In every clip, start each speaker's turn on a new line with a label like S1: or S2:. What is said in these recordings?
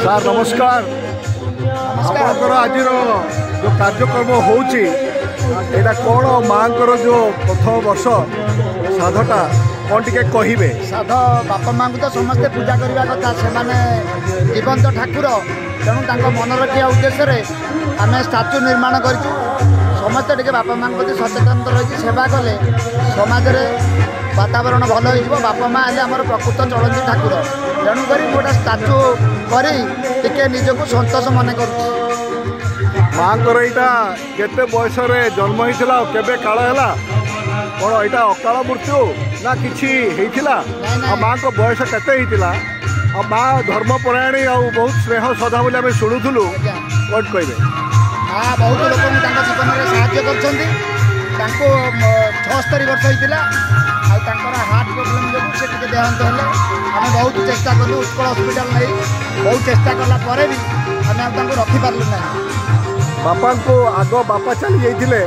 S1: Sir ନମସ୍କାର। ଆପଣଙ୍କର ଆଜିର ଯେଉଁ କାର୍ଯ୍ୟକ୍ରମ ହେଉଛି ଏଇଟା କ'ଣ ମାଆଙ୍କର ଯେଉଁ ପ୍ରଥମ ବର୍ଷ ସାଧଟା କ'ଣ ଟିକେ କହିବେ?
S2: ସାଧ ବାପା ମାଆଙ୍କୁ ତ ସମସ୍ତେ ପୂଜା କରିବା କଥା, ସେମାନେ ଜୀବନ୍ତ ଠାକୁର, ତେଣୁ ତାଙ୍କ ମନ ରଖିବା ଉଦ୍ଦେଶ୍ୟରେ ଆମେ ଷ୍ଟାଚୁ ନିର୍ମାଣ କରିଛୁ। ସମସ୍ତେ ଟିକେ ବାପା ମାଆଙ୍କ ପ୍ରତି ସଚେତନ ରହିଛି, ସେବା କଲେ ସମାଜରେ ବାତାବରଣ ଭଲ ହେଇଯିବ। ବାପା ମାଆ ହେଲେ ଆମର ପ୍ରକୃତ ଚଳନ୍ତି ଠାକୁର, ତେଣୁକରି ମୁଁ ଗୋଟେ ଷ୍ଟାଚୁ କରି ଟିକେ ନିଜକୁ ସନ୍ତୋଷ ମନେ କରୁଛି।
S1: ମାଆଙ୍କର ଏଇଟା କେତେ ବୟସରେ ଜନ୍ମ ହେଇଥିଲା ଆଉ କେବେ କାଳ ହେଲା? କ'ଣ ଏଇଟା ଅକାଳ ମୃତ୍ୟୁ ନା କିଛି ହେଇଥିଲା? ଆଉ ମାଆଙ୍କ ବୟସ କେତେ ହେଇଥିଲା? ଆଉ ମାଆ ଧର୍ମପରାୟଣୀ ଆଉ ବହୁତ ସ୍ନେହ ଶ୍ରଦ୍ଧା ବୋଲି ଆମେ ଶୁଣୁଥିଲୁ, କ'ଣ କହିବେ?
S2: ମାଆ ବହୁତ ଲୋକଙ୍କୁ ତାଙ୍କ ଜୀବନରେ ସାହାଯ୍ୟ କରିଛନ୍ତି। ତାଙ୍କୁ 76 ବର୍ଷ ହେଇଥିଲା, ଆଉ ତାଙ୍କର ହାର୍ଟ ପ୍ରୋବ୍ଲେମ୍ ଯୋଗୁଁ ସେ ଟିକେ ଦେହାନ୍ତ ହେଲେ। ଆମେ ବହୁତ ଚେଷ୍ଟା କଲୁ, ଉତ୍କଳ ହସ୍ପିଟାଲ ନେଇ ବହୁତ ଚେଷ୍ଟା କଲା ପରେ ବି ଆମେ ଆଉ ତାଙ୍କୁ ରଖିପାରିଲୁ ନାହିଁ।
S1: ବାପାଙ୍କୁ ଆଗ ବାପା ଚାଲି ଯାଇଥିଲେ,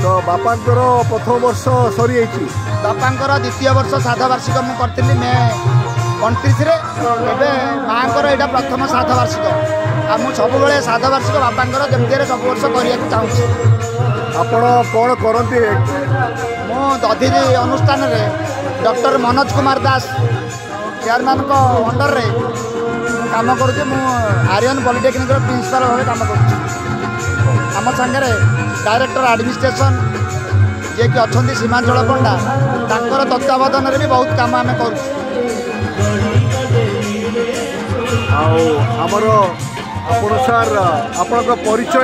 S1: ତ ବାପାଙ୍କର ପ୍ରଥମ ବର୍ଷ ସରିଯାଇଛି।
S2: ବାପାଙ୍କର ଦ୍ୱିତୀୟ ବର୍ଷ ଶ୍ରାଦ୍ଧ ବାର୍ଷିକ ମୁଁ କରିଥିଲି ମେ 29ରେ। ଏବେ ମାଆଙ୍କର ଏଇଟା ପ୍ରଥମ ଶ୍ରାଦ୍ଧ ବାର୍ଷିକ, ଆଉ ମୁଁ ସବୁବେଳେ ଶ୍ରାଦ୍ଧ ବାର୍ଷିକ ବାପାଙ୍କର ଯେମିତିରେ ସବୁ ବର୍ଷ କରିବାକୁ ଚାହୁଁଛି।
S1: ଆପଣ କ'ଣ କରନ୍ତି?
S2: ମୁଁ ଦଧିରି ଅନୁଷ୍ଠାନରେ ଡକ୍ଟର ମନୋଜ କୁମାର ଦାସ ଚେୟାରମ୍ୟାନଙ୍କ ଅଣ୍ଡରରେ କାମ କରୁଛି। ମୁଁ ଆର୍ୟନ ପଲିଟେକ୍ନିକର ପ୍ରିନ୍ସିପାଲ ଭାବେ କାମ କରୁଛି। ଆମ ସାଙ୍ଗରେ ଡାଇରେକ୍ଟର ଆଡମିନିଷ୍ଟ୍ରେସନ୍ ଯିଏକି ଅଛନ୍ତି ସୀମାଞ୍ଚଳ ପଣ୍ଡା, ତାଙ୍କର ତତ୍ତ୍ୱାବଧାନରେ ବି ବହୁତ କାମ ଆମେ କରୁଛୁ।
S1: ଆଉ ଆମର ଆପଣ ସାର୍ ଆପଣଙ୍କ ପରିଚୟ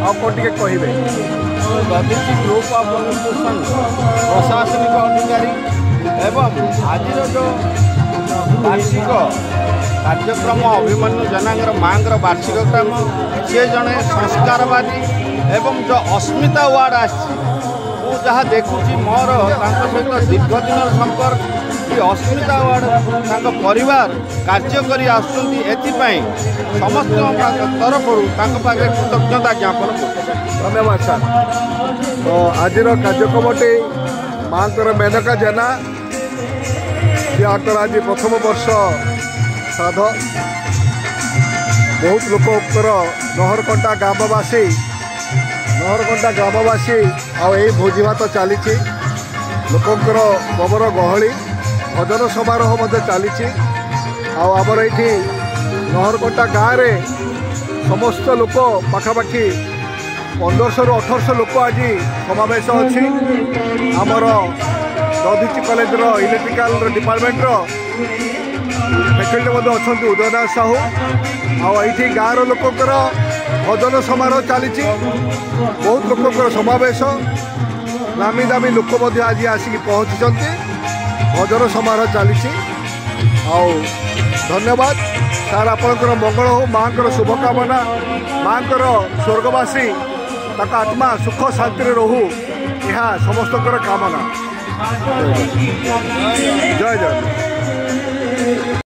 S1: ଆଉ କ'ଣ ଟିକେ କହିବେ?
S3: ଦଧିଚି ଗ୍ରୁପ ଅଫ୍ ଅର୍ଗାନାଇଜେସନ୍ ପ୍ରଶାସନିକ ଅଧିକାରୀ ଏବଂ ଆଜିର ଯେଉଁ ବାର୍ଷିକ କାର୍ଯ୍ୟକ୍ରମ ଅଭିମନ୍ୟୁ ଜେନାଙ୍କର ମାଆଙ୍କର ବାର୍ଷିକ କାମ, ସିଏ ଜଣେ ସଂସ୍କାରବାଦୀ ଏବଂ ଯେଉଁ ଅସ୍ମିତା ୱାର୍ଡ଼ ଆସିଛି, ମୁଁ ଯାହା ଦେଖୁଛି ମୋର ତାଙ୍କ ସହିତ ଦୀର୍ଘଦିନର ସମ୍ପର୍କ। ଏ ଅସ୍ମିତା ୱାର୍ଡ଼ ତାଙ୍କ ପରିବାର କାର୍ଯ୍ୟ କରି ଆସୁଛନ୍ତି, ଏଥିପାଇଁ ସମସ୍ତଙ୍କ ତରଫରୁ ତାଙ୍କ ପାଖରେ କୃତଜ୍ଞତା ଜ୍ଞାପନ କରୁଛି।
S1: ଧନ୍ୟବାଦ ସାର୍। ତ ଆଜିର କାର୍ଯ୍ୟକ୍ରମଟି ମାଆଙ୍କର ମେନକା ଜେନା, ଯାହାଙ୍କର ଆଜି ପ୍ରଥମ ବର୍ଷ ଶ୍ରାଦ୍ଧ। ବହୁତ ଲୋକଙ୍କର ନହରକଣ୍ଟା ଗ୍ରାମବାସୀ ଆଉ ଏଇ ଭୋଜି ଭାତ ଚାଲିଛି। ଲୋକଙ୍କର ପ୍ରବଳ ଗହଳି, ଭଜନ ସମାରୋହ ମଧ୍ୟ ଚାଲିଛି। ଆଉ ଆମର ଏଇଠି ନହରକଣ୍ଟା ଗାଁରେ ସମସ୍ତ ଲୋକ ପାଖାପାଖି 1500ରୁ 1800 ଲୋକ ଆଜି ସମାବେଶ ଅଛି। ଆମର ଦଧିଚି କଲେଜର ଇଲେକ୍ଟ୍ରିକାଲ ଡିପାର୍ଟମେଣ୍ଟର ଫ୍ୟାକଲ୍ଟି ମଧ୍ୟ ଅଛନ୍ତି, ଉଦୟନାଥ ସାହୁ। ଆଉ ଏଇଠି ଗାଁର ଲୋକଙ୍କର ଭଜନ ସମାରୋହ ଚାଲିଛି, ବହୁତ ଲୋକଙ୍କର ସମାବେଶ, ନାମୀ ଦାମୀ ଲୋକ ମଧ୍ୟ ଆଜି ଆସିକି ପହଞ୍ଚିଛନ୍ତି। ଭଜନ ସମାରୋହ ଚାଲିଛି। ଆଉ ଧନ୍ୟବାଦ ସାର୍, ଆପଣଙ୍କର ମଙ୍ଗଳ ହଉ, ମାଆଙ୍କର ଶୁଭକାମନା। ମାଆଙ୍କର ସ୍ୱର୍ଗବାସୀ ତାଙ୍କ ଆତ୍ମା ସୁଖ ଶାନ୍ତିରେ ରହୁ, ଏହା ସମସ୍ତଙ୍କର କାମନା। ଜୟ ଜଗନ୍ନାଥ।